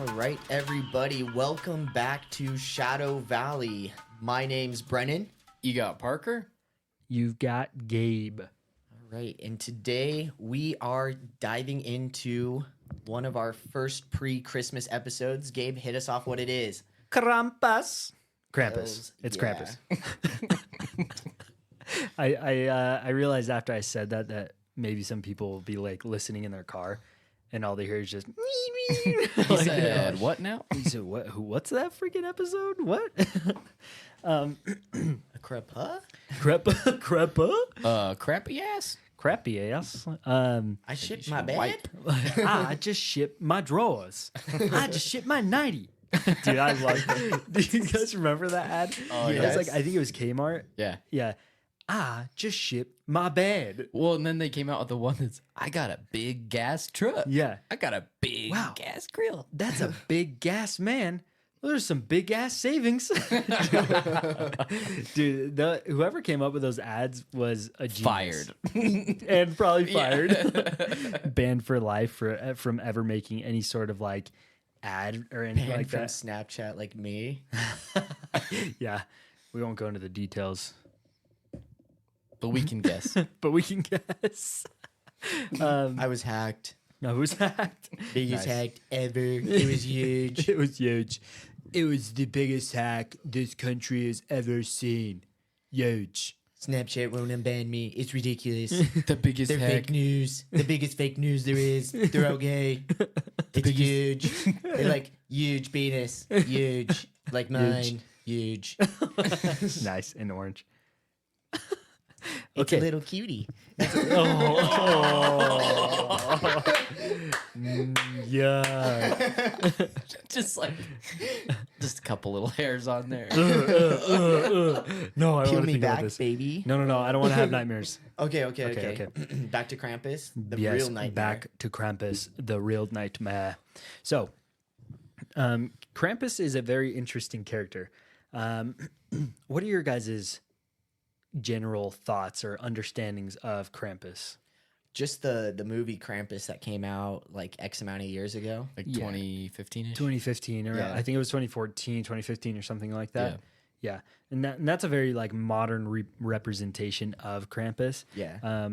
All right, everybody, welcome back to Shadow Valley. My name's Brennan. You got Parker? You've got Gabe. All right, and today we are diving into one of our first pre-Christmas episodes. Gabe, hit us off what it is. Krampus. Yeah. It's Krampus. I realized after I said that maybe some people will be like listening in their car, and all they hear is just. He said, what now? He said, "What? What's that freaking episode? What? A crepa? Crepa? Crappy ass. Crappy ass. I shipped my bed. Wipe. I just shipped my drawers. I just shipped my 90. Dude, I love that. Do you guys remember that ad? Oh, It yes. was like, I think it was Kmart. Yeah. Yeah. I just shipped my bed. Well, and then they came out with the one that's, I got a big gas truck. Yeah. I got a big Wow. gas grill. That's a big gas, man. There's some big ass savings. Dude, whoever came up with those ads was a genius. Fired. And probably fired. Banned for life from ever making any sort of like ad or anything Banned like from that. Snapchat like me. Yeah. We won't go into the details, But we can guess. but we can guess. I was hacked. No, who's hacked? Biggest Nice. hack ever. It was huge. It was huge. It was the biggest hack this country has ever seen. Huge. Snapchat won't unban me. It's ridiculous. The biggest They're hack. fake news. The biggest fake news there is. They're all gay. It's huge. They're like huge penis. Huge. Like mine. Huge. Nice and orange. It's Okay. a little cutie. Yeah. Just like, just a couple little hairs on there. No, I don't Peel want to me think about back, this. baby. No. I don't want to have nightmares. Okay. Back to Krampus. The Yes, real nightmare. back to Krampus, the real nightmare. So, Krampus is a very interesting character. What are your guys' general thoughts or understandings of Krampus? Just the movie Krampus that came out like X amount of years ago. Like Yeah. 2015-ish. 2015, or Yeah. I think it was 2014, 2015, or something like that. Yeah, and that's a very like modern representation of Krampus. Yeah.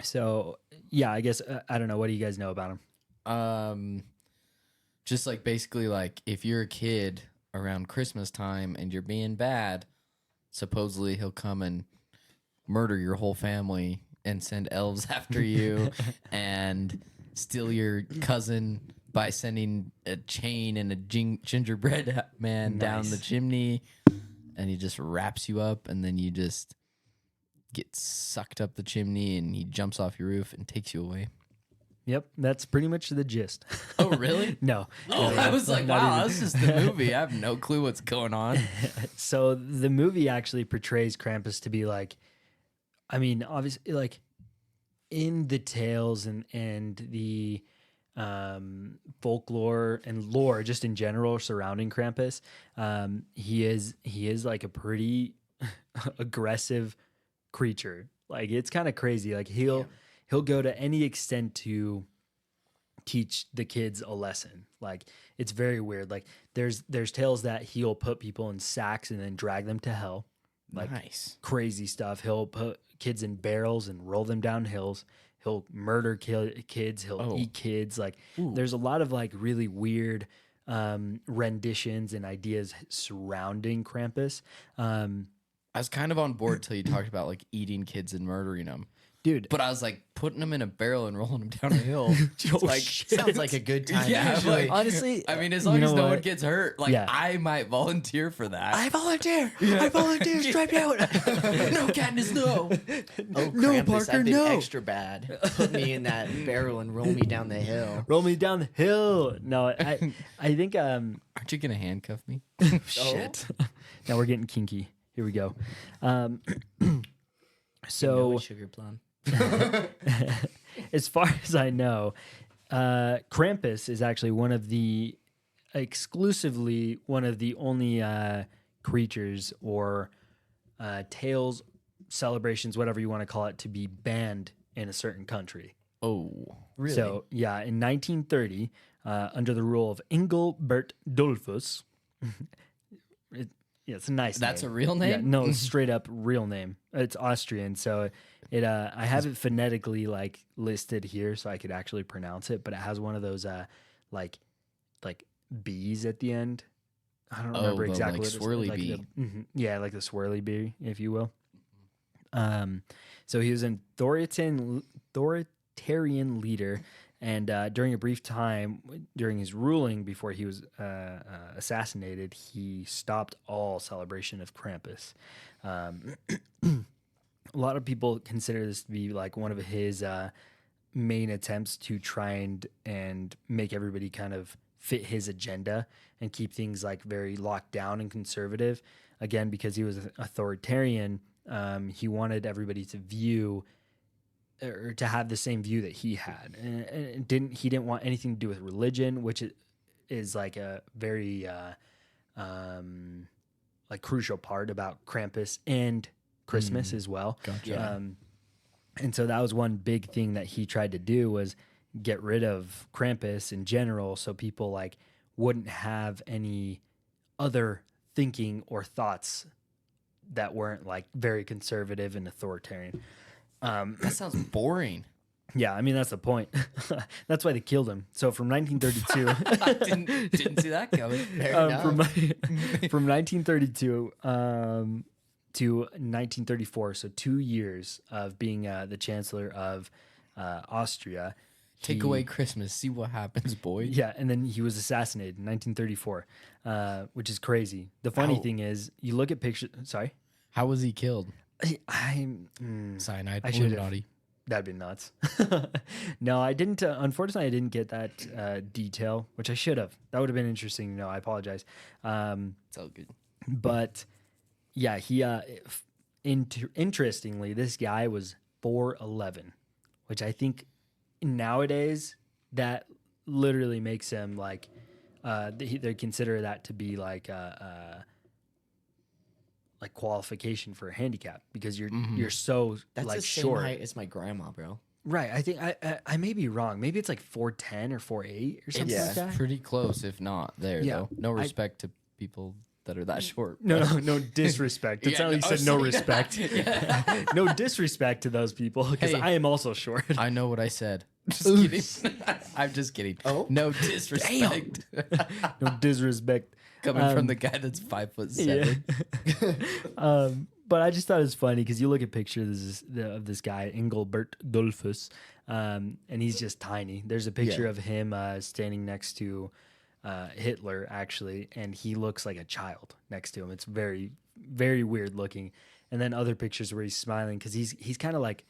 So yeah, I guess I don't know. What do you guys know about him? Just like basically like if you're a kid around Christmas time and you're being bad, supposedly he'll come and murder your whole family and send elves after you and steal your cousin by sending a chain and a gingerbread man down the Nice. chimney, and he just wraps you up, and then you just get sucked up the chimney, and he jumps off your roof and takes you away. Yep, that's pretty much the gist. Oh, really? No. Oh, I was like, Not wow, even. this is the movie. I have no clue what's going on. So the movie actually portrays Krampus to be like, I mean, obviously, like in the tales and the folklore and lore, just in general surrounding Krampus, he is like a pretty aggressive creature. Like it's kind of crazy. Like he'll go to any extent to teach the kids a lesson. Like it's very weird. Like there's tales that he'll put people in sacks and then drag them to hell. Like Nice. crazy stuff. He'll put kids in barrels and roll them down hills. He'll murder kids. He'll eat kids. Like there's a lot of like really weird renditions and ideas surrounding Krampus. I was kind of on board till you talked about like eating kids and murdering them. Dude, But I was like putting them in a barrel and rolling them down a hill. like Sounds like a good time. Yeah, actually. like- honestly, I mean, as long you as know no one what? gets hurt, like Yeah. I might volunteer for that. I volunteer. I volunteer. Strike me out. No, Katniss, no. Oh, No, Krampus, Parker, I've been no. extra bad. Put me in that barrel and roll me down the hill. Roll me down the hill. No, I think Aren't you gonna handcuff me? shit. Now we're getting kinky. Here we go. So So sugar plum. as far as I know, Krampus is actually exclusively one of the only creatures or tales, celebrations, whatever you want to call it, to be banned in a certain country. Oh, Really? So yeah, in 1930, under the rule of Engelbert Dollfuss. Yeah, it's a nice That's name. a real name? Yeah, no, it's straight up real name. It's Austrian, so it I have it phonetically like listed here so I could actually pronounce it, but it has one of those like B's at the end. I don't remember the, exactly like, what swirly it's like. bee. Yeah, like the swirly bee, if you will. So he was an authoritarian leader, and during a brief time during his ruling before he was assassinated, he stopped all celebration of Krampus. A lot of people consider this to be like one of his main attempts to try and make everybody kind of fit his agenda and keep things like very locked down and conservative. Again, because he was an authoritarian, he wanted everybody to view or to have the same view that he had, and he didn't want anything to do with religion, which is like a very like crucial part about Krampus and Christmas as well. Gotcha. And so that was one big thing that he tried to do was get rid of Krampus in general, so people like wouldn't have any other thinking or thoughts that weren't like very conservative and authoritarian. That sounds boring. Yeah, I mean that's the point. That's why they killed him. So from 1932, Didn't see that coming. from 1932 to 1934, so 2 years of being the chancellor of Austria. Take away Christmas, see what happens, boy. Yeah, and then he was assassinated in 1934, which is crazy. The funny thing is, you look at pictures. Sorry, How was he killed? I Cyanide. should've. Illuminati. That'd be nuts. No, I didn't. Unfortunately, I didn't get that detail, which I should have. That would have been interesting. No, I apologize. It's all good. But yeah, he. Interestingly, this guy was 4'11", which I think nowadays that literally makes him like. They consider that to be like qualification for a handicap because you're so That's like the same short. height as my grandma, bro. Right. I think I may be wrong. Maybe it's like 4'10" or 4'8" or something Yeah. like that. Pretty close, if not there, Yeah. though. No respect to people that are that short. No disrespect. That's Yeah, how you said no sorry. respect. No disrespect to those people because Hey. I am also short. I know what I said. Just kidding. I'm just kidding. Oh. No disrespect. No disrespect. Coming from the guy that's 5'7". But I just thought it was funny because you look at pictures of this guy, Engelbert Dollfuss, and he's just tiny. There's a picture of him standing next to Hitler, actually, and he looks like a child next to him. It's very, very weird looking. And then other pictures where he's smiling because he's kind of like,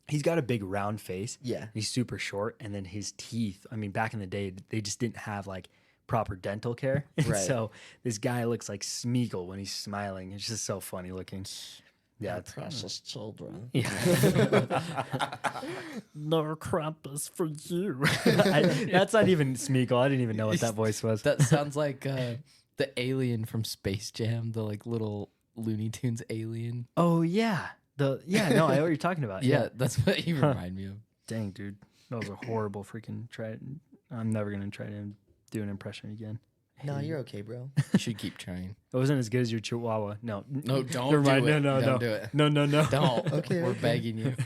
he's got a big round face. Yeah. He's super short. And then his teeth, I mean, back in the day, they just didn't have like proper dental care. And Right. so this guy looks like Smeagol when he's smiling. It's just so funny looking. Yeah. It's, Precious children. yeah. No Krampus for you. That's not even Smeagol. I didn't even know what that voice was. That sounds like the alien from Space Jam, the like little Looney Tunes alien. Oh, yeah. No, I know what you're talking about. Yeah, that's what you remind me of. Dang, dude. That was a horrible freaking try. I'm never going to try to do an impression again. No, you're okay, bro. You should keep trying. It wasn't as good as your Chihuahua. No. No, don't Never mind. do it. No. Don't do it. No. Don't. Okay, We're okay. begging you.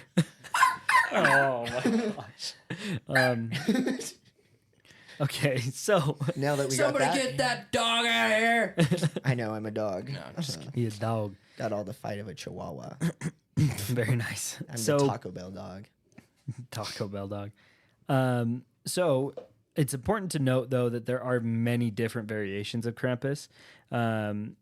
Oh, my gosh. Okay, so. Now that we Somebody got that, get that dog out of here. I know I'm a dog. No, I'm just kidding. He a dog. Got all the fight of a Chihuahua. Very nice. I'm So the Taco Bell dog. Taco Bell dog. So it's important to note, though, that there are many different variations of Krampus in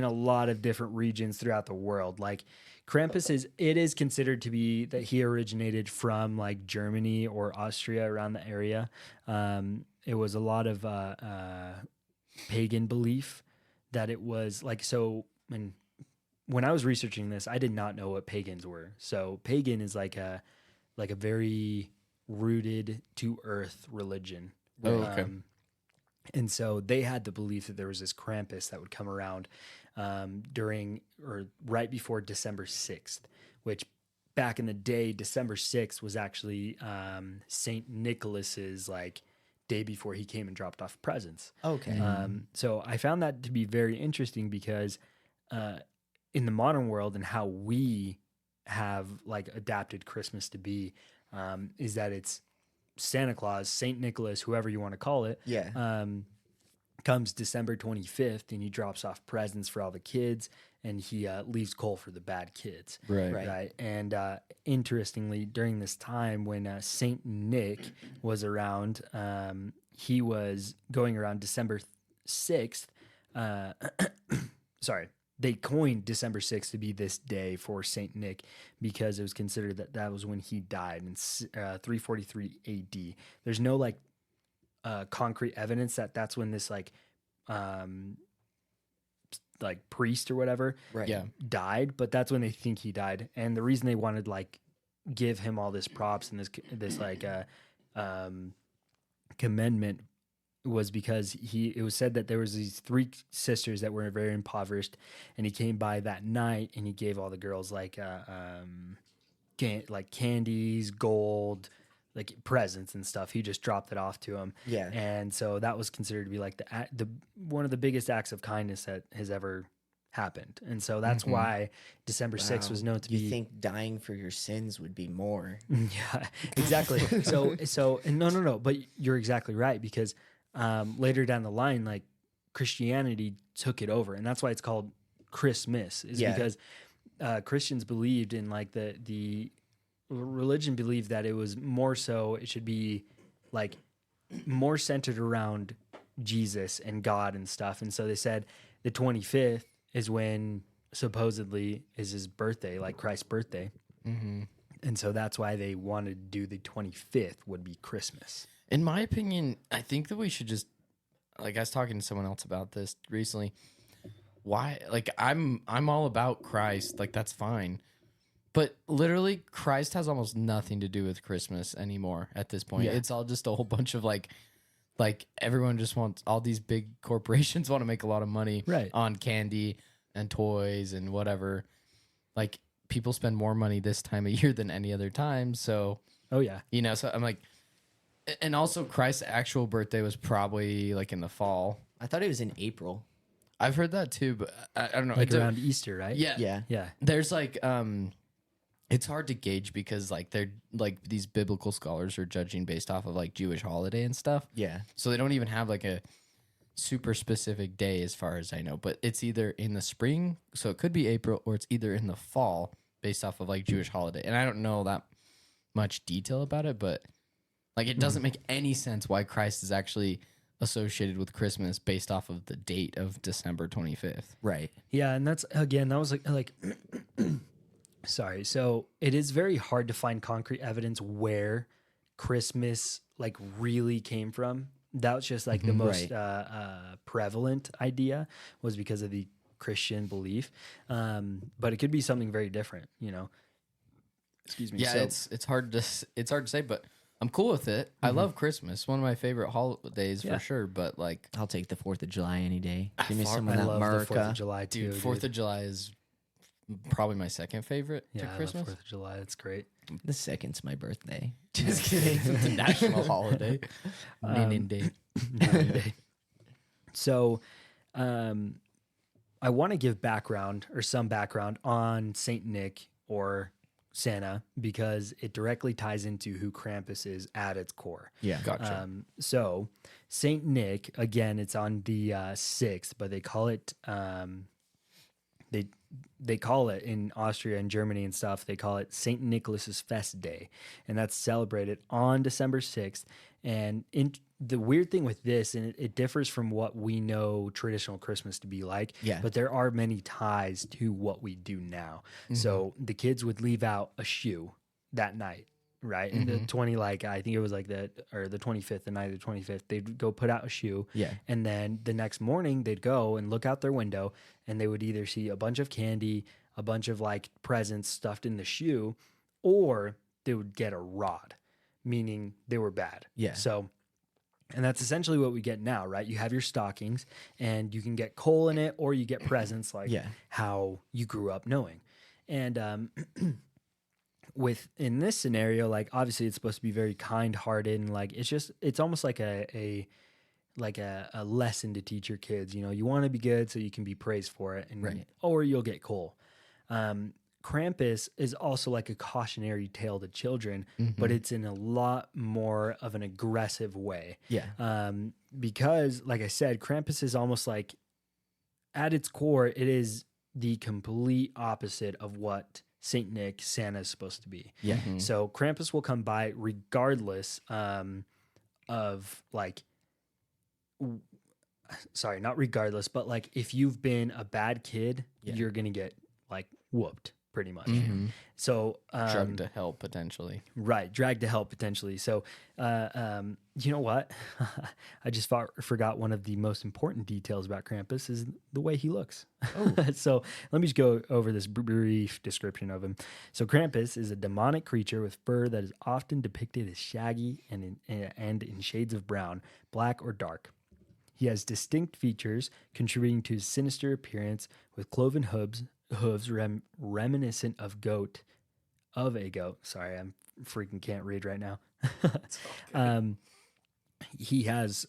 a lot of different regions throughout the world. Like Krampus is considered to be that he originated from like Germany or Austria around the area. It was a lot of pagan belief that it was like so. And when I was researching this, I did not know what pagans were. So pagan is like a very rooted to earth religion. Oh, okay. And so they had the belief that there was this Krampus that would come around during or right before December 6th, which back in the day, December 6th was actually St. Nicholas's like day before he came and dropped off presents. Okay. So I found that to be very interesting because in the modern world and how we have like adapted Christmas to be is that it's Santa Claus, Saint Nicholas, whoever you want to call it. Yeah. Comes December 25th and he drops off presents for all the kids and he leaves coal for the bad kids. Right. And interestingly, during this time when Saint Nick was around, he was going around December 6th. Sorry. They coined December 6th to be this day for Saint Nick because it was considered that was when he died in 343 AD. There's no like concrete evidence that that's when this like priest or whatever Right. Yeah. died, but that's when they think he died. And the reason they wanted like give him all this props and this like commendment was because it was said that there was these 3 sisters that were very impoverished, and he came by that night and he gave all the girls like candies, gold, like presents and stuff. He just dropped it off to them. Yeah. And so that was considered to be like the one of the biggest acts of kindness that has ever happened. And so that's why December 6th was known to be. You think dying for your sins would be more? Yeah, exactly. So and no, but you're exactly right because later down the line, like Christianity took it over, and that's why it's called Christmas. Because Christians believed in like the religion believed that it was more so it should be like more centered around Jesus and God and stuff, and so they said the 25th is when supposedly is his birthday, like Christ's birthday. Mm-hmm. And so that's why they wanted to do the 25th would be Christmas. In my opinion, I think that we should just, like, I was talking to someone else about this recently. Why? Like, I'm all about Christ. Like, that's fine. But literally, Christ has almost nothing to do with Christmas anymore at this point. Yeah. It's all just a whole bunch of like everyone just wants, all these big corporations want to make a lot of money on candy and toys and whatever. Like, people spend more money this time of year than any other time. So, oh yeah, you know, so I'm like, and also Christ's actual birthday was probably like in the fall. I thought it was in April. I've heard that too, but I don't know. like around Easter, right? Yeah. Yeah. Yeah. There's like, it's hard to gauge because like they're like these biblical scholars are judging based off of like Jewish holiday and stuff. Yeah. So they don't even have like a super specific day as far as I know, but it's either in the spring, so it could be April, or it's either in the fall based off of like Jewish holiday. And I don't know that much detail about it, but like it doesn't make any sense why Christ is actually associated with Christmas based off of the date of December 25th. Right. Yeah, and that's again, that was like sorry. So it is very hard to find concrete evidence where Christmas like really came from. That was just like the most prevalent idea was because of the Christian belief. But it could be something very different, you know. Excuse me. Yeah, So, it's hard to say, but I'm cool with it. I love Christmas, one of my favorite holidays Yeah. for sure. But like, I'll take the 4th of July any day. Give me Far- some I of that love the 4th of America. July too. dude, 4th of July is probably my second favorite yeah, to I love Christmas. 4th of July. That's great. The 2nd's my birthday. Just kidding. The national holiday, naming day. So, I want to give background or some background on Saint Nick or Santa because it directly ties into who Krampus is at its core. Yeah. Gotcha. So, Saint Nick again, it's on the 6th, but they call it they call it in Austria and Germany and stuff. They call it Saint Nicholas's Fest Day, and that's celebrated on December 6th. And the weird thing with this, and it differs from what we know traditional Christmas to be like, Yeah. but there are many ties to what we do now. So the kids would leave out a shoe that night, right? And the 20, like I think it was like the 25th, the night of the 25th, they'd go put out a shoe. Yeah. And then the next morning they'd go and look out their window and they would either see a bunch of candy, a bunch of like presents stuffed in the shoe, or they would get a rod, meaning they were bad. Yeah. So, and that's essentially what we get now, right? You have your stockings and you can get coal in it or you get presents like Yeah. how you grew up knowing. And in this scenario, like obviously it's supposed to be very kind-hearted and like it's almost like a lesson to teach your kids. You know, you want to be good so you can be praised for it, and Right. or you'll get coal. Krampus is also like a cautionary tale to children, but it's in a lot more of an aggressive way. Yeah. Because, like I said, Krampus is almost like, at its core, it is the complete opposite of what Saint Nick, Santa, is supposed to be. Yeah. So Krampus will come by regardless of like, sorry, not regardless, but like if you've been a bad kid, Yeah. you're gonna get like whooped pretty much. Mhm. So Drug to hell potentially. right, dragged to hell potentially. So you know what? I just forgot one of the most important details about Krampus is the way he looks. So let me just go over this brief description of him. So Krampus is a demonic creature with fur that is often depicted as shaggy and in shades of brown, black, or dark. He has distinct features contributing to his sinister appearance with cloven hooves reminiscent of a goat. Sorry, I'm freaking can't read right now. He has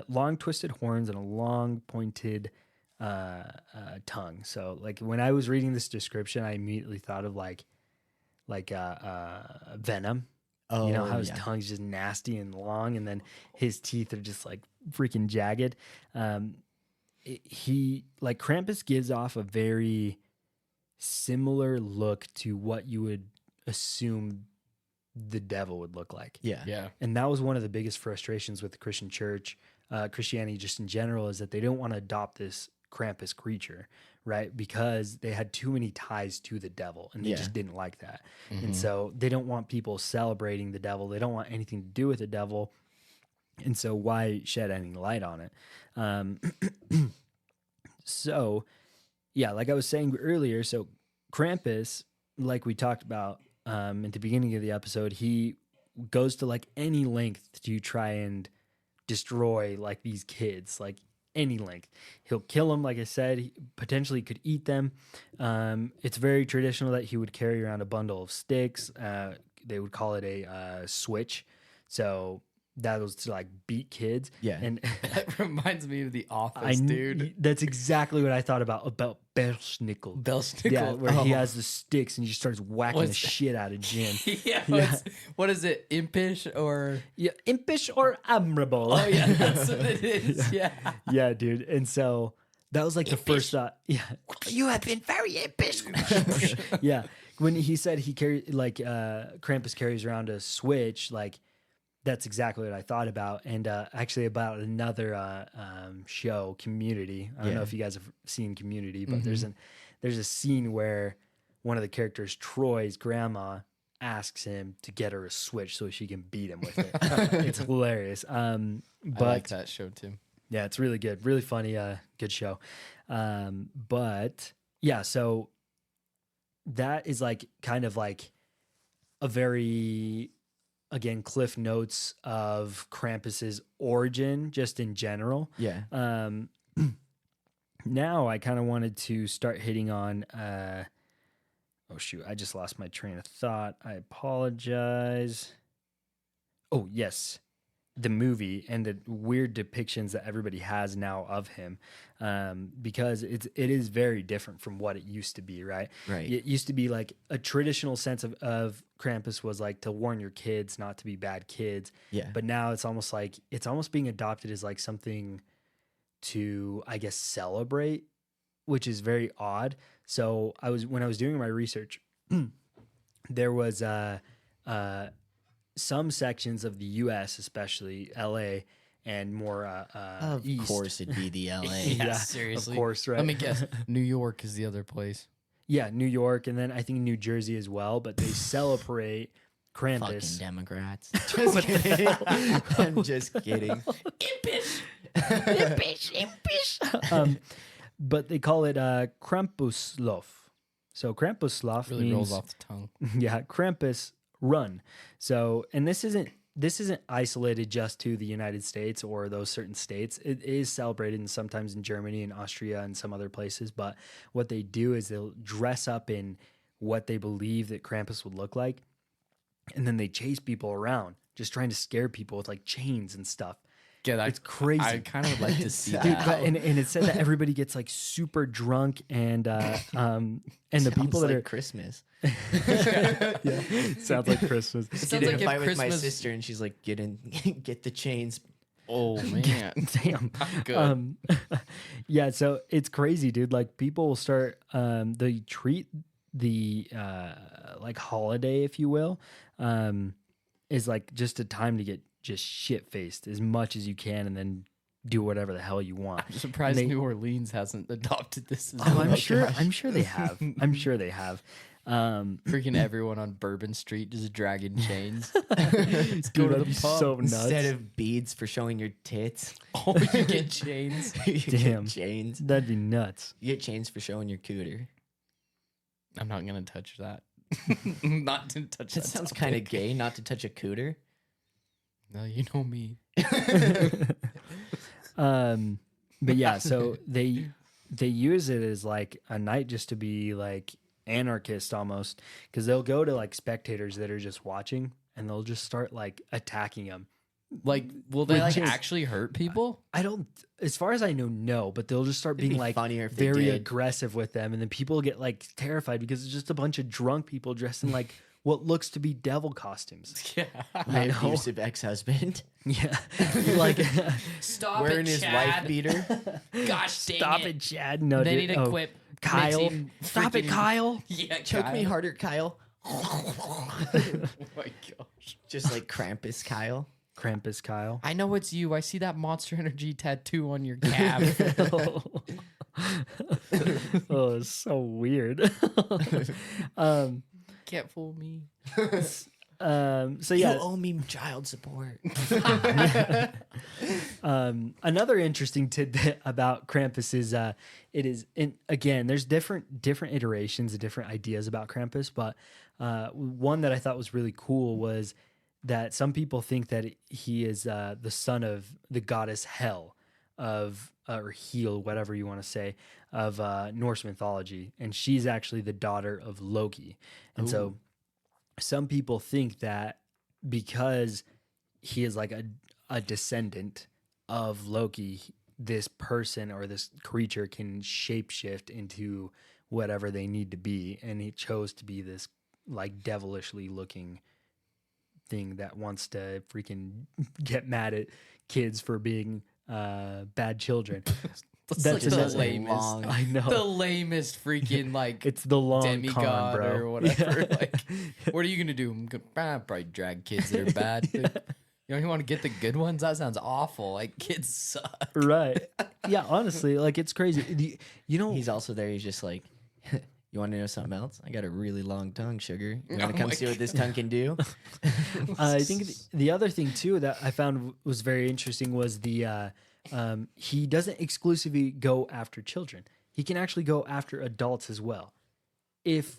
long twisted horns and a long pointed tongue. So like when I was reading this description, I immediately thought of like Venom. Oh, You know how his tongue's just nasty and long, and then his teeth are just like freaking jagged. He like Krampus gives off a very similar look to what you would assume the devil would look like. Yeah. Yeah. And that was one of the biggest frustrations with the Christian church, Christianity just in general, is that they don't want to adopt this Krampus creature, right? Because they had too many ties to the devil and they Yeah. just didn't like that. And so they don't want people celebrating the devil. They don't want anything to do with the devil. And so why shed any light on it? So, yeah, like I was saying earlier, so Krampus, like we talked about at the beginning of the episode, he goes to like any length to try and destroy like these kids, like any length. He'll kill them, like I said, he potentially could eat them. It's very traditional that he would carry around a bundle of sticks. They would call it a switch. So that was to like beat kids. Yeah. And That reminds me of The Office, dude. that's exactly what I thought about Belschnickel. Belschnickel. Yeah, where he Oh. has the sticks and he just starts whacking the What's- shit out of Jim. Yeah, Yeah. what is it? Impish or? Yeah, impish or admirable. Oh yeah, that's what it is. Yeah. Yeah, dude. And so that was like the first thought. Yeah. You have been very impish. Yeah. When he said he carried like Krampus carries around a switch, like that's exactly what I thought about. And actually about another show, Community. I don't know if you guys have seen Community, but there's a scene where one of the characters, Troy's grandma, asks him to get her a switch so she can beat him with it. It's hilarious. But I like that show too. yeah, it's really good, really funny, good show. But yeah, so that is like kind of like a very, again, cliff notes of Krampus's origin, just in general. Yeah. Now I kind of wanted to start hitting on. Oh shoot! I just lost my train of thought. I apologize. Oh yes, the movie and the weird depictions that everybody has now of him, because it is very different from what it used to be. Right. Right. It used to be like a traditional sense of Krampus was like to warn your kids not to be bad kids. Yeah. But now it's almost being adopted as like something to, I guess, celebrate, which is very odd. So when I was doing my research, there was some sections of the U.S., especially L.A. and more Of east. course, it'd be the LA. Yeah, seriously. of course, right? Let me guess. New York is the other place. Yeah, New York, and then I think New Jersey as well. But they celebrate Fucking Krampus. Democrats. Just kidding. I'm just kidding. But they call it Krampuslauf. So Krampuslauf Really means rolls off the tongue. yeah, Krampus run. So, and this isn't isolated just to the United States or those certain states. It is celebrated sometimes in Germany and Austria and some other places. But what they do is they'll dress up in what they believe that Krampus would look like, and then they chase people around, just trying to scare people with like chains and stuff. Yeah, It's crazy. I kind of would like to see Dude, that. and it said that everybody gets like super drunk and the people that like are Christmas. sounds like Christmas. It Get sounds in like a if fight with my Christmas. sister, and she's like, get the chains. Oh man, Damn. good. Yeah, so it's crazy, dude. Like people will start they treat the like holiday, if you will, is like just a time to get just shit faced as much as you can and then do whatever the hell you want. I'm surprised they- New Orleans hasn't adopted this. As Oh, well. I'm sure they have. I'm sure they have. Freaking everyone on Bourbon Street just dragging chains. Let's go Dude, to that'd the be pub. so nuts. Instead of beads for showing your tits, Oh, you get chains. you Damn. get chains. That'd be nuts. You get chains for showing your cooter. I'm not gonna touch that. Not to touch That that. sounds kind of topic. gay, not to touch a cooter. No, you know me. But yeah, so they use it as like a night just to be like anarchist almost, because they'll go to like spectators that are just watching and they'll just start like attacking them. Like, will they like Which is- actually hurt people? I don't, as far as I know, no, but they'll just start It'd being be like funnier if they very did. aggressive with them, and then people get like terrified because it's just a bunch of drunk people dressed in like what looks to be devil costumes. Yeah. My know. abusive ex-husband Yeah, like Stop wearing his wife beater. Gosh dang stop it. it, Chad. No, They dude. need to Oh, quit. Kyle. mixing Stop it, freaking- Kyle. Yeah, Choke me Kyle. harder, Kyle. Oh my gosh. Just like Krampus, Kyle. Krampus, Kyle. I know it's you. I see that Monster Energy tattoo on your calf. Oh, it's so weird. Can't fool me. So yeah, You owe me child support. another interesting tidbit about Krampus is it is again there's different iterations and different ideas about Krampus, but one that I thought was really cool was that some people think that he is the son of the goddess Hel of or Heel, whatever you want to say, of Norse mythology, and she's actually the daughter of Loki, and so some people think that because he is like a descendant of Loki, this person or this creature can shapeshift into whatever they need to be, and he chose to be this like devilishly looking thing that wants to freaking get mad at kids for being bad children. That's like another- the lamest. long. I know. The lamest freaking like It's the long demigod con, bro. or whatever. Yeah. Like, what are you gonna do? I'm gonna probably drag kids that are bad. You don't want to get the good ones? That sounds awful. Like kids suck. Right. Yeah, honestly, like it's crazy. You know, He's also there. He's just like, you want to know something else? I got a really long tongue, sugar. You want Oh to come my see what this tongue can do? I think the other thing too that I found was very interesting was the he doesn't exclusively go after children. He can actually go after adults as well, if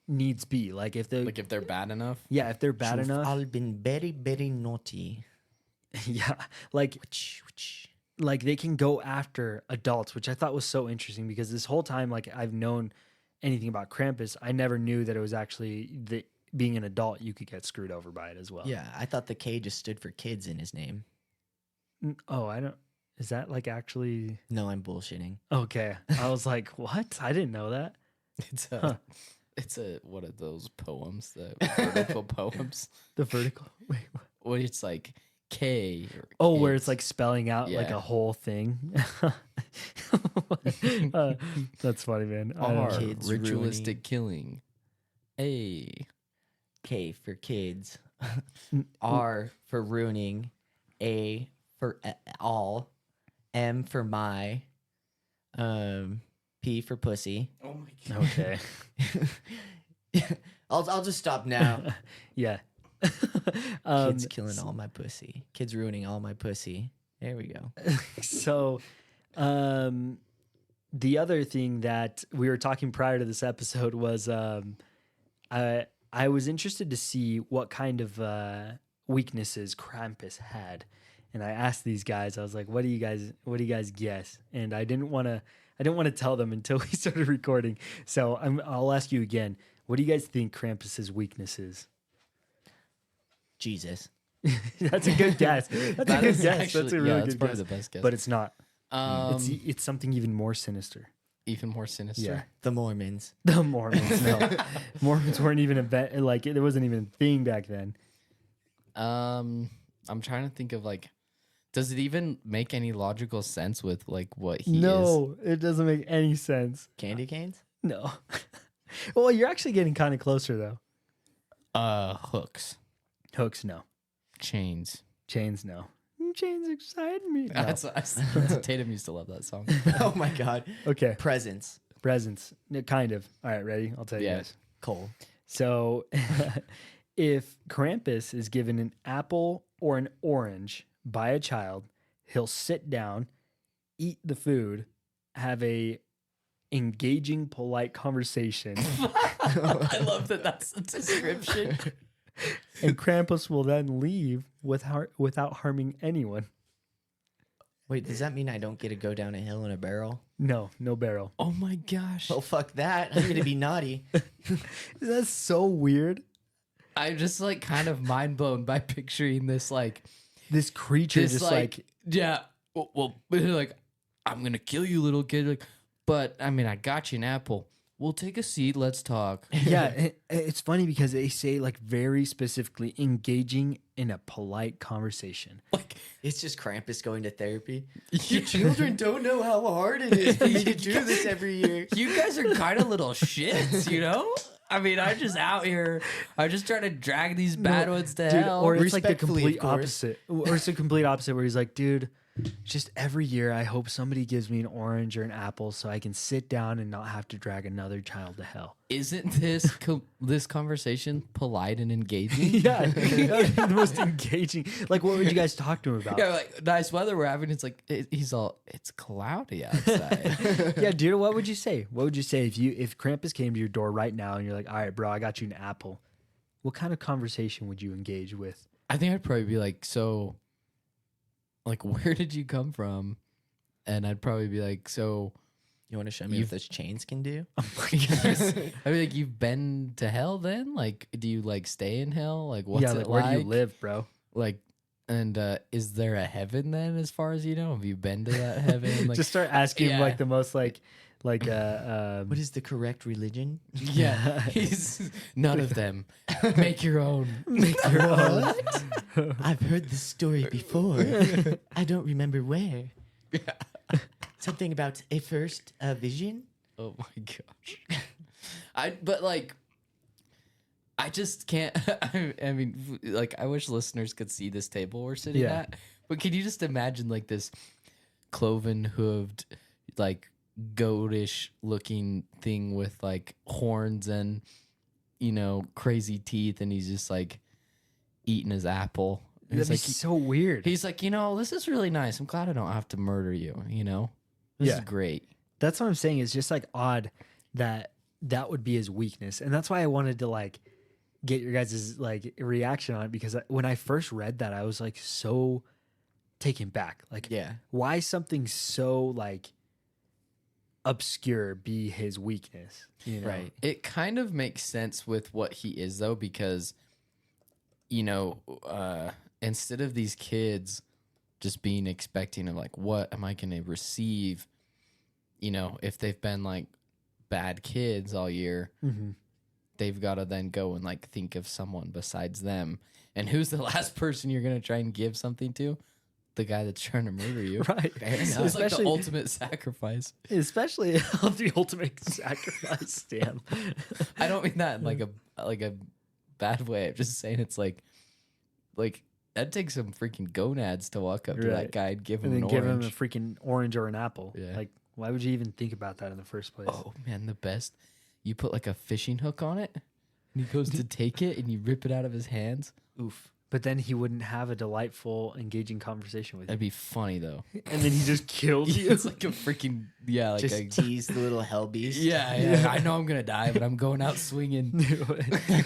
needs be. Like if they, Like if they're bad enough. yeah, if they're bad You've enough, all been very, very naughty. yeah, like Which. they can go after adults, which I thought was so interesting because this whole time, like I've known anything about Krampus, I never knew that it was actually that being an adult you could get screwed over by it as well. Yeah, I thought the K just stood for kids in his name. Oh, I don't. Is that like actually No, I'm bullshitting. okay? I was like, what? I didn't know that. It's a. It's a what are those poems? The vertical poems. The vertical. Wait. What? Where it's like K. Or Oh, where it's kids. like spelling out like Yeah. a whole thing. That's funny, man. R Kids ritualistic ruining. killing. A. K for kids. R for ruining. A for all. M for my. P for pussy. Oh my god. Okay. I'll just stop now. Yeah. Kids killing all my pussy. Kids ruining all my pussy. There we go. So, the other thing that we were talking prior to this episode was I was interested to see what kind of weaknesses Krampus had, and I asked these guys. I was like, "What do you guys guess?" And I didn't want to tell them until we started recording. So I'll ask you again. What do you guys think Krampus's weakness is? Jesus. That's a good guess. That's a That good is guess. actually- That's a yeah, really that's good probably guess. the best guess. But it's not. Um, It's something even more sinister. even more sinister. Yeah. The Mormons. The Mormons. No, Mormons weren't even like it wasn't even a thing back then. I'm trying to think of like, does it even make any logical sense with like what he is? No, it doesn't make any sense. Candy canes? No. Well, you're actually getting kind of closer though. Hooks, Hooks, no. chains. Chains, no. Chains excite me. No. That's Tatum used to love that song. Oh my God. Okay. Presents. Presents. Kind of. All right, ready? I'll tell you Yeah. guys. Cole. So, if Krampus is given an apple or an orange by a child, he'll sit down, eat the food, have a engaging, polite conversation, I love that. That's the description. and Krampus will then leave without harming anyone. Wait, does that mean I don't get to go down a hill in a barrel? No, no barrel. Oh my gosh! Oh, fuck that. I'm going to be naughty. That's so weird. I'm just like kind of mind blown by picturing this like This creature this just like yeah. Well, like I'm gonna kill you, little kid. Like, but I mean, I got you an apple. We'll take a seat. Let's talk. yeah, it's funny because they say like very specifically engaging in a polite conversation. Like, It's just Krampus going to therapy. Your children don't know how hard it is for me to do this every year. you guys are kind of little shits, you know. I mean, I'm just out here. I'm just trying to drag these bad ones to Dude, hell. or it's like the Respectfully, complete of course. opposite. Or it's the complete opposite where he's like, dude, just every year I hope somebody gives me an orange or an apple so I can sit down and not have to drag another child to hell. Isn't this this conversation polite and engaging? Yeah, the most engaging. Like, what would you guys talk to him about? Yeah, like nice weather we're having. It's like he's all. It's cloudy outside. Yeah, dude, what would you say? What would you say if Krampus came to your door right now and you're like, all right, bro, I got you an apple. What kind of conversation would you engage with? I think I'd probably be like, so, like, where did you come from? And I'd probably be like, so, You want to show me You've- what those chains can do? I'd be like, you've been to hell then? Like, do you like stay in hell? Like, what's yeah, it like, like? where do you live, bro? Like, and is there a heaven then? As far as you know, have you been to that heaven? Like, Just start asking him yeah. like the most like What is the correct religion? yeah, he's none of them. Make your own. make your own. What? I've heard this story before. I don't remember where. Something about a first vision? Oh my gosh. But like I just can't I mean like I wish listeners could see this table we're sitting Yeah. at. But can you just imagine like this cloven hooved like goatish looking thing with like horns and you know crazy teeth and he's just like eating his apple. And That'd be he's like so weird. he's like, you know, this is really nice. I'm glad I don't have to murder you, you know? This is Yeah. great. That's what I'm saying. It's just like odd that that would be his weakness, and that's why I wanted to like get your guys' like reaction on it because when I first read that, I was like so taken back. Like, Yeah. why something so like obscure be his weakness? You know? Right. It kind of makes sense with what he is, though, because, you know, instead of these kids just being expecting of like, what am I going to receive? You know, if they've been like bad kids all year, Mm-hmm. they've got to then go and like think of someone besides them. And who's the last person you're going to try and give something to? The guy that's trying to murder you. Right. It's like the ultimate sacrifice. Especially the ultimate sacrifice. Damn. I don't mean that in like a bad way. I'm just saying it's like that takes some freaking gonads to walk up to that Right. guy and give him And then an give him orange. a freaking orange or an apple. Yeah. Like, why would you even think about that in the first place? Oh man, the best. You put like a fishing hook on it, and he goes to take it, and you rip it out of his hands. Oof. But then he wouldn't have a delightful, engaging conversation with you. That'd be funny though. And then he just kills you. It's like a freaking like Just a tease the little hell beast. yeah. I know I'm gonna die, but I'm going out swinging.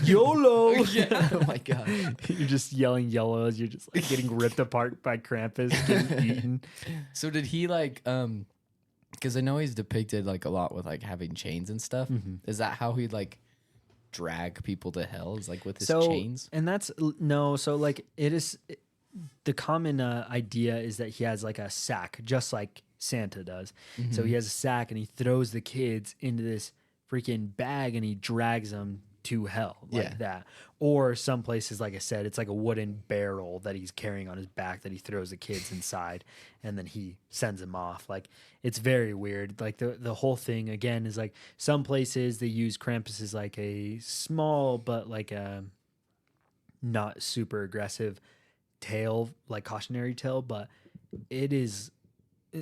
YOLO! Yeah. Oh my God. You're just yelling yellow as you're just like getting ripped apart by Krampus, getting eaten. So did he like because I know he's depicted like a lot with like having chains and stuff. Mhm. Is that how he like drag people to hell? Is like with his So chains? and that's no. So like it is. The common idea is that he has like a sack, just like Santa does. So he has a sack and he throws the kids into this freaking bag and he drags them to hell like that. Or some places, like I said, it's like a wooden barrel that he's carrying on his back that he throws the kids inside and then he sends them off. Like it's very weird. Like the whole thing again is like some places they use Krampus as like a small but like a not super aggressive tale, like cautionary tale, but it is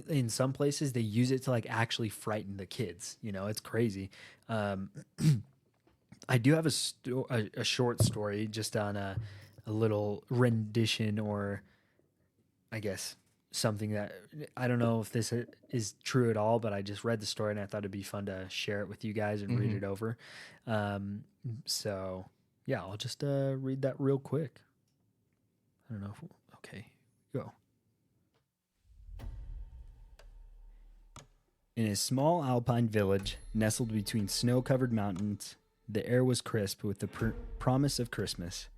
in some places they use it to like actually frighten the kids. You know, it's crazy. I do have a short story just on a little rendition, or I guess something that I don't know if this is true at all, but I just read the story and I thought it'd be fun to share it with you guys and read it over. So yeah, I'll just read that real quick. I don't know. Okay, go. In a small alpine village nestled between snow-covered mountains, the air was crisp with the promise of Christmas.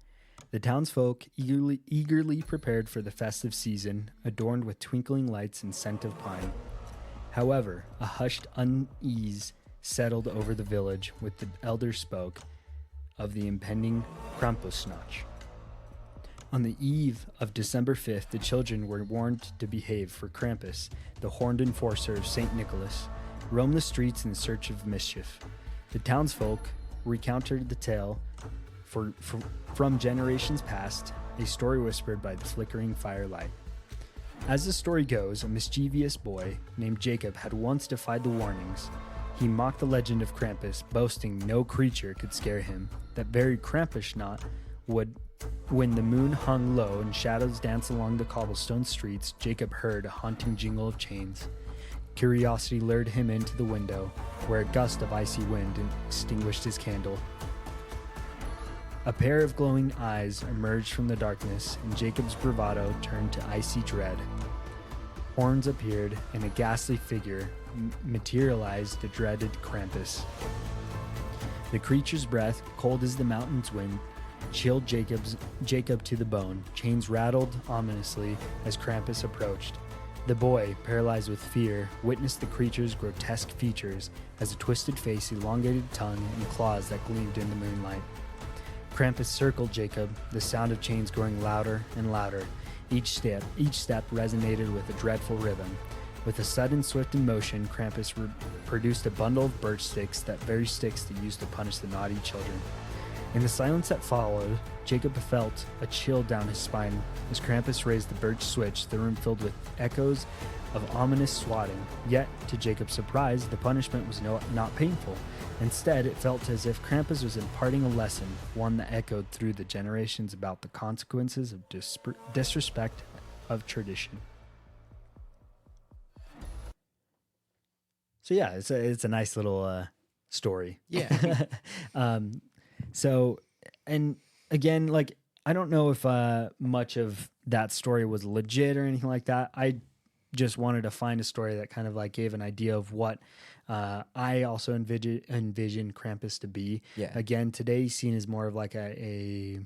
The townsfolk eagerly prepared for the festive season, adorned with twinkling lights and scent of pine. However, a hushed unease settled over the village with the elder spoke of the impending Krampusnacht. On the eve of December 5th, the children were warned to behave, for Krampus, the horned enforcer of St. Nicholas, roamed the streets in search of mischief. The townsfolk recounted the tale from generations past, a story whispered by the flickering firelight. As the story goes, a mischievous boy named Jacob had once defied the warnings. He mocked the legend of Krampus, boasting no creature could scare him. That very Krampusnacht would, when the moon hung low and shadows danced along the cobblestone streets, Jacob heard a haunting jingle of chains. Curiosity lured him into the window, where a gust of icy wind extinguished his candle. A pair of glowing eyes emerged from the darkness, and Jacob's bravado turned to icy dread. Horns appeared, and a ghastly figure materialized, the dreaded Krampus. The creature's breath, cold as the mountain's wind, chilled Jacob to the bone. Chains rattled ominously as Krampus approached. The boy, paralyzed with fear, witnessed the creature's grotesque features as a twisted face, elongated tongue, and claws that gleamed in the moonlight. Krampus circled Jacob, the sound of chains growing louder and louder. Each step resonated with a dreadful rhythm. With a sudden, swift motion, Krampus produced a bundle of birch sticks, that very sticks they used to punish the naughty children. In the silence that followed, Jacob felt a chill down his spine. As Krampus raised the birch switch, the room filled with echoes of ominous swatting. Yet, to Jacob's surprise, the punishment was not painful. Instead, it felt as if Krampus was imparting a lesson, one that echoed through the generations about the consequences of disrespect of tradition. So yeah, it's a nice little story. Yeah. So, and again, like, I don't know if much of that story was legit or anything like that. I just wanted to find a story that kind of like gave an idea of what I also envision Krampus to be. Yeah. Again, today he's seen as more of like a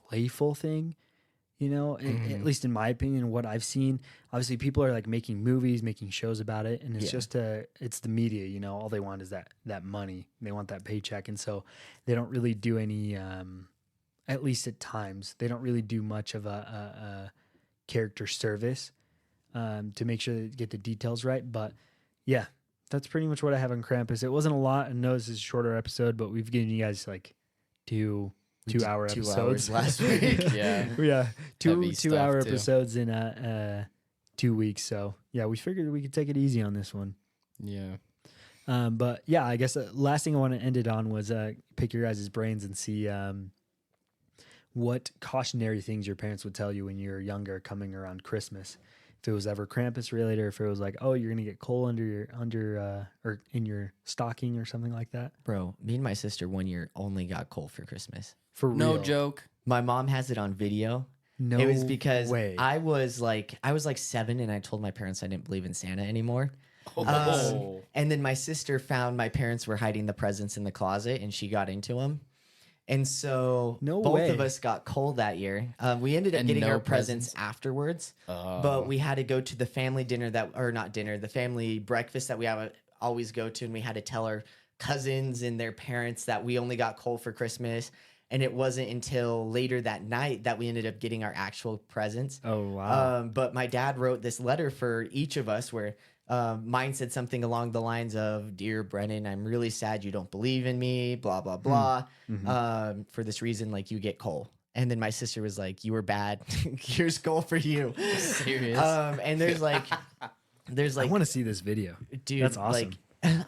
playful thing, you know, at least in my opinion, what I've seen. Obviously, people are like making movies, making shows about it, and it's just it's the media, you know. All they want is that money. They want that paycheck, and so they don't really do any. At least at times, they don't really do much of a character service to make sure they get the details right. But yeah, that's pretty much what I have on Krampus. It wasn't a lot. I know this is a shorter episode, but we've given you guys like two hour episodes last week. yeah, Heavy 2 hour stuff, too. episodes in 2 weeks. So yeah, we figured we could take it easy on this one. Yeah. But yeah, I guess the last thing I want to end it on was pick your guys' brains and see what cautionary things your parents would tell you when you were younger coming around Christmas. If it was ever Krampus related, or if it was like, oh, you're gonna get coal under or in your stocking or something like that. Bro, me and my sister 1 year only got coal for Christmas. For real. No joke. My mom has it on video. No, It was because way. I was like 7 and I told my parents I didn't believe in Santa anymore. And then my sister found my parents were hiding the presents in the closet, and she got into them. And so both of us got coal that year. We ended up And getting no our presents presents? afterwards, but we had to go to the family dinner the family breakfast that we always go to, and we had to tell our cousins and their parents that we only got coal for Christmas. And it wasn't until later that night that we ended up getting our actual presents. Oh, wow. But my dad wrote this letter for each of us where mine said something along the lines of, "Dear Brennan, I'm really sad you don't believe in me, blah, blah, blah. For this reason, like, you get coal." And then my sister was like, "You were bad. Here's coal for you." Serious? And there's like, I want to see this video. dude, That's awesome. like,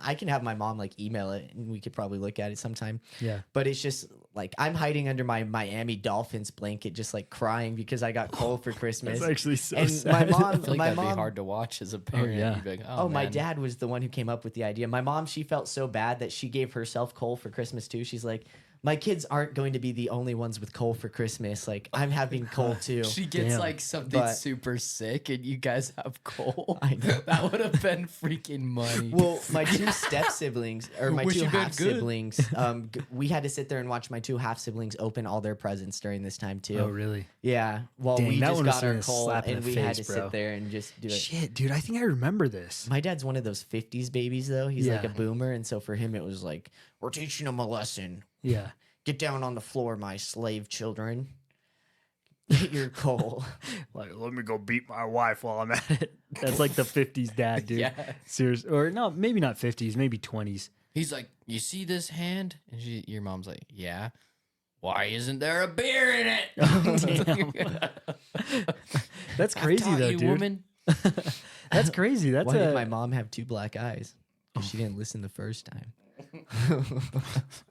I can have my mom like email it and we could probably look at it sometime. Yeah. But it's just like I'm hiding under my Miami Dolphins blanket, just like crying because I got coal for Christmas. That's actually so and sad. my I mom, feel like my that'd mom, be hard to watch as a parent. yeah. You'd be like, oh, my man. dad was the one who came up with the idea. My mom, she felt so bad that she gave herself coal for Christmas too. She's like, my kids aren't going to be the only ones with coal for Christmas. Like, I'm having coal too. She gets Damn. like something But- super sick, and you guys have coal. I know. That would have been freaking money. Well, my two step siblings or my Wish two you been half good. siblings, we had to sit there and watch my two half siblings open all their presents during this time too. Oh, really? Yeah. Well, Dang, we that just one was got our a coal slap in and the we had face, to bro. sit there and just do it. Shit, dude. I think I remember this. My dad's one of those 50s babies though. He's like Yeah. a boomer, and so for him it was like, we're teaching them a lesson. Yeah. Get down on the floor, my slave children. Get your coal. Like, let me go beat my wife while I'm at it. That's like the 50s dad, dude. Yeah. Serious. Or no, maybe not 50s, maybe 20s. He's like, "You see this hand?" And your mom's like, "Yeah." "Why isn't there a beer in it?" That's "I've crazy taught though, you, dude. woman. That's crazy. That's Why did my mom have two black eyes? 'Cause she didn't listen the first time.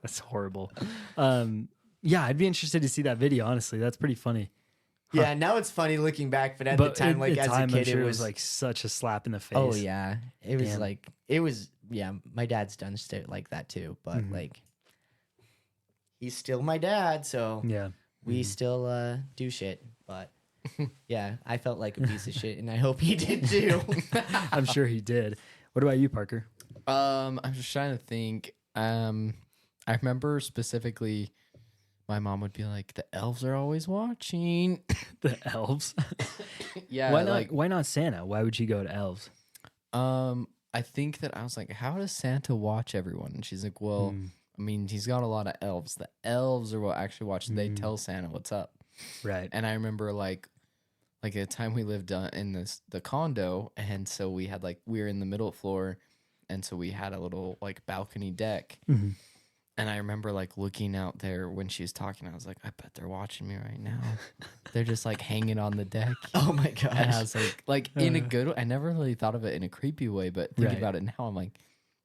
That's horrible. Yeah, I'd be interested to see that video. Honestly, that's pretty funny. Yeah, now it's funny looking back, but at the time, like as a kid, I'm sure it was like such a slap in the face. oh yeah, it was Damn. like it was. Yeah, my dad's done shit like that too, but Mhm. like he's still my dad, so Yeah. we still do shit. But yeah, I felt like a piece of shit, and I hope he did too. I'm sure he did. What about you, Parker? I'm just trying to think. I remember specifically, my mom would be like, "The elves are always watching." The elves. Yeah, Why not? like, Why not Santa? Why would you go to elves? I think that I was like, "How does Santa watch everyone?" And she's like, "Well, Hmm. I mean, he's got a lot of elves. The elves are what actually watch. They tell Santa what's up." Right. And I remember like at the time we lived in the condo, and so we had we were in the middle floor, and so we had a little like balcony deck. Mhm. And I remember like looking out there when she was talking. I was like, I bet they're watching me right now. They're just like hanging on the deck. Oh my And I gosh. was like in a good way. I never really thought of it in a creepy way, but thinking Right. about it now, I'm like,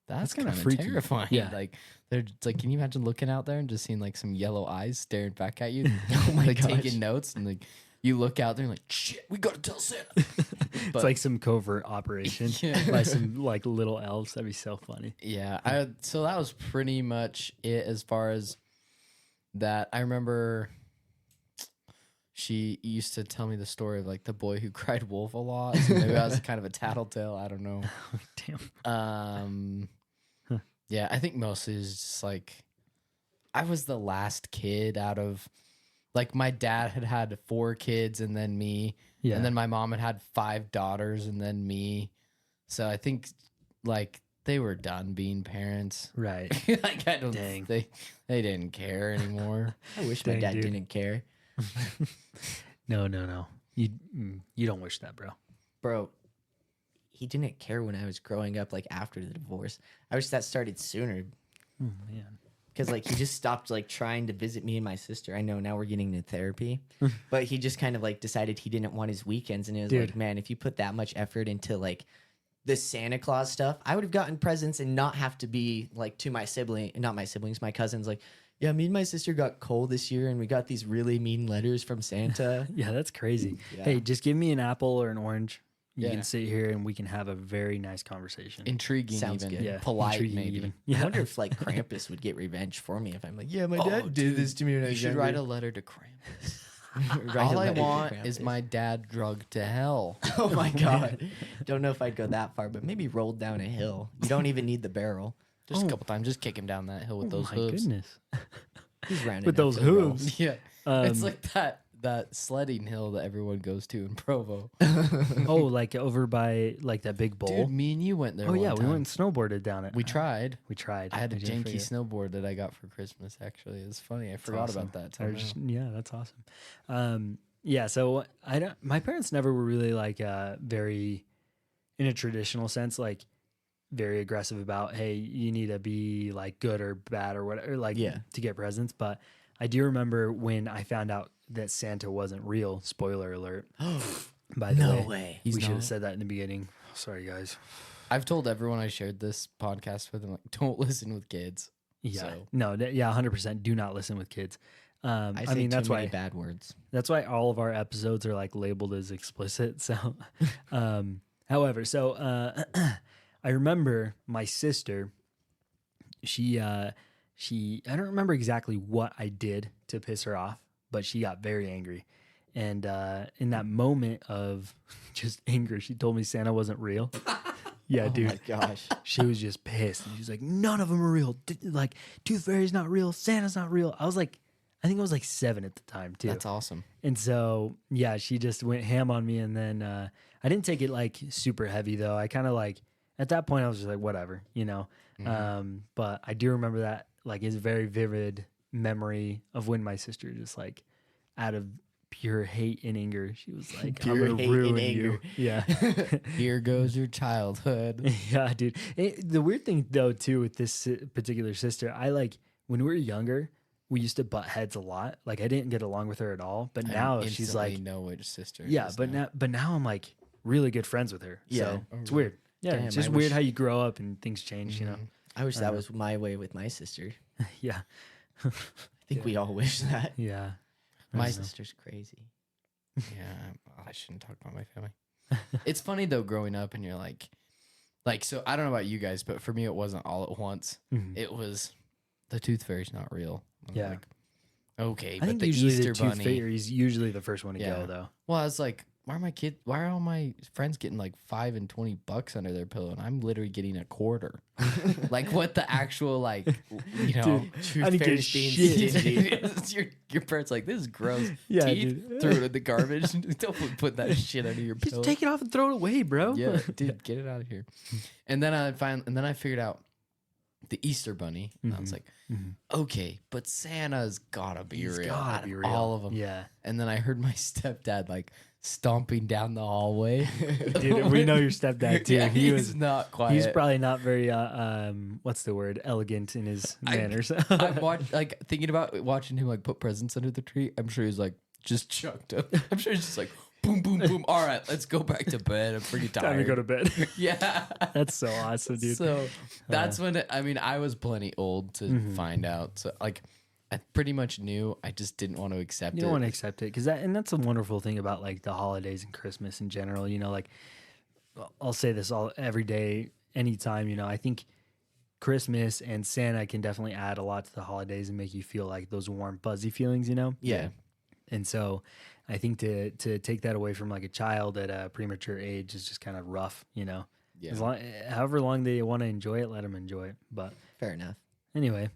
that's kinda kind of freaky. terrifying. Yeah. Like they're just, like, can you imagine looking out there and just seeing like some yellow eyes staring back at you? Oh my like gosh. taking notes, and like you look out there and like, shit, we gotta tell Santa. It's But- like some covert operation Yeah. by some like little elves. That'd be so funny. Yeah, so that was pretty much it as far as that. I remember she used to tell me the story of like the boy who cried wolf a lot. So maybe I was kind of a tattletale. I don't know. Damn. Yeah, I think mostly it's just like I was the last kid out of like my dad had 4 kids and then me. Yeah. And then my mom had 5 daughters and then me. So I think like they were done being parents. Right. Like I don't Dang. they didn't care anymore. I wish my Dang, dad dude. didn't care, No. You don't wish that, bro. bro. He didn't care when I was growing up, like after the divorce. I wish that started sooner. Oh man. Because like he just stopped like trying to visit me and my sister. I know now we're getting into therapy, but he just kind of like decided he didn't want his weekends, and it was Dude. like, man, if you put that much effort into like the Santa Claus stuff, I would have gotten presents and not have to be like to my sibling, not my siblings, my cousins. Like, yeah, me and my sister got coal this year, and we got these really mean letters from Santa. Yeah, that's crazy. Yeah. Hey, just give me an apple or an orange. You Yeah. can sit here and we can have a very nice conversation. Intriguing, Sounds even good. Yeah, polite, intriguing maybe. even. I Yeah. wonder if like Krampus would get revenge for me if I'm like, yeah, my dad Oh, did dude, this to me when I You was should younger. write a letter to Krampus. All I let it want be is Krampus. my dad drugged to hell. Oh my god. Don't know if I'd go that far, but maybe rolled down a hill. You don't even need the barrel. Just a couple times, just kick him down that hill with those my hooves. goodness. He's rounding With up those hill rolls. hooves. Yeah, Um, it's like that sledding hill that everyone goes to in Provo. Oh, like over by like that big bowl. Dude, me and you went there. Oh yeah, one we time. went and snowboarded down it. We tried. We tried. I had a We didn't janky forget. snowboard that I got for Christmas. Actually, it's funny. I forgot Awesome. about that. till now. Yeah, that's awesome. Yeah, so I don't. My parents never were really like very, in a traditional sense, like very aggressive about, hey, you need to be like good or bad or whatever, like to get presents. But I do remember when I found out that Santa wasn't real. Spoiler alert. By the No way, way. we He's should have not? said that in the beginning. Sorry, guys. I've told everyone I shared this podcast with, I'm like, don't listen with kids. Yeah, So- no, 100%. Do not listen with kids. I I mean, too that's many why bad words. That's why all of our episodes are like labeled as explicit. So, however, I remember my sister. She I don't remember exactly what I did to piss her off, but she got very angry. And in that moment of just anger, she told me Santa wasn't real. Yeah, Oh dude. my gosh. She was just pissed. And she's like, none of them are real. Like, Tooth Fairy's not real. Santa's not real. I was like, I think I was like 7 at the time, too. That's awesome. And so, yeah, she just went ham on me. And then I didn't take it like super heavy, though. I kind of like, at that point, I was just like, whatever, you know. But I do remember that, like, it's a very vivid memory of when my sister just, like, out of pure hate and anger, she was like, Pure I'm going hate to and ruin anger. you. Yeah. Here goes your childhood. Yeah, dude. The weird thing, though, too, with this particular sister, I like, when we were younger, we used to butt heads a lot. Like, I didn't get along with her at all. But now she's like, know which sister. it yeah, is but now I'm like really good friends with her. Yeah. So Oh, it's really? weird. Yeah, Damn, it's just I weird wish- how you grow up and things change, you know? I wish that was my way with my sister. Yeah. I think we all wish that. Yeah. My I know. sister's crazy. Yeah, I shouldn't talk about my family. It's funny though, growing up, and you're like, so I don't know about you guys, but for me, it wasn't all at once. Mhm. It was the Tooth Fairy's not real. I'm Yeah. like, okay, I but think the usually Easter the Tooth Bunny. Fairy is usually the first one to Yeah. go, though. Well, I was like, why are all my friends getting like $5 and $20 under their pillow, and I'm literally getting a quarter? Like, what the actual, like, you know? Dude, I didn't get Fairy's being shit. stingy. your parents like, this is gross. Yeah, Teeth, dude. throw it in the garbage. Don't put that shit under your pillow. Just take it off and throw it away, bro. Yeah, dude, get it out of here. And then I figured out the Easter Bunny. And I was like, okay, but Santa's gotta be He's real. gotta out be of real. all of them. Yeah. And then I heard my stepdad like stomping down the hallway. Dude, we know your stepdad, too. Yeah, he he's was not quiet. He's probably not very what's the word, elegant in his manners. I'm like thinking about watching him like put presents under the tree. I'm sure he's like just chucked up. I'm sure he's just like boom, boom, boom. All right, let's go back to bed. I'm pretty tired. Time to go to bed. Yeah. That's so awesome, dude. So that's when I was plenty old to find out. So like I pretty much knew. I just didn't want to accept You it. don't want to accept it because that's a wonderful thing about like the holidays and Christmas in general. You know, like I'll say this every day, anytime. You know, I think Christmas and Santa can definitely add a lot to the holidays and make you feel like those warm, fuzzy feelings. You know. Yeah. And so, I think to take that away from like a child at a premature age is just kind of rough. You know. Yeah. However long they want to enjoy it, let them enjoy it. But Fair enough. anyway,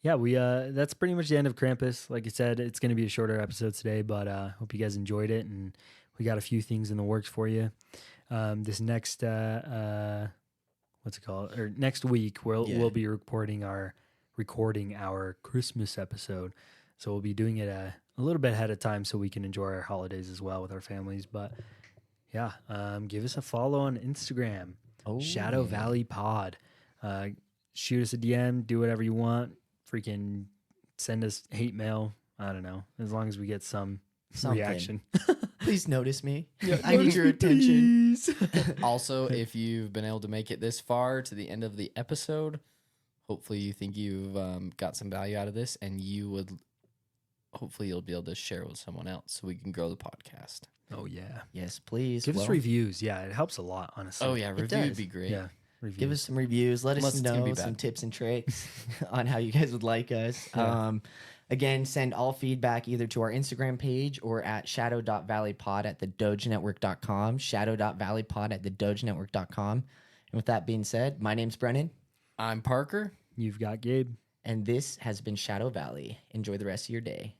yeah, we that's pretty much the end of Krampus. Like I said, it's going to be a shorter episode today, but hope you guys enjoyed it, and we got a few things in the works for you. This next what's it called? Or next week we'll be recording our Christmas episode. So we'll be doing it a little bit ahead of time so we can enjoy our holidays as well with our families. But yeah, give us a follow on Instagram. Shadow Valley Pod. Shoot us a DM, do whatever you want. Freaking send us hate mail. I don't know. As long as we get some Something. reaction. Please notice me. I need your attention. Also, if you've been able to make it this far to the end of the episode, hopefully you think you've got some value out of this, and hopefully you'll be able to share it with someone else so we can grow the podcast. Oh yeah. Yes, please. Give us reviews. Yeah, it helps a lot, honestly. Oh yeah, review does. would be great. Yeah. Reviews. Give us some reviews. Let Unless us it's gonna be know bad. some tips and tricks on how you guys would like us. Yeah. Again, send all feedback either to our Instagram page or at shadow.valleypod at thedogenetwork.com, shadow.valleypod at thedogenetwork.com. And with that being said, my name's Brennan. I'm Parker. You've got Gabe. And this has been Shadow Valley. Enjoy the rest of your day.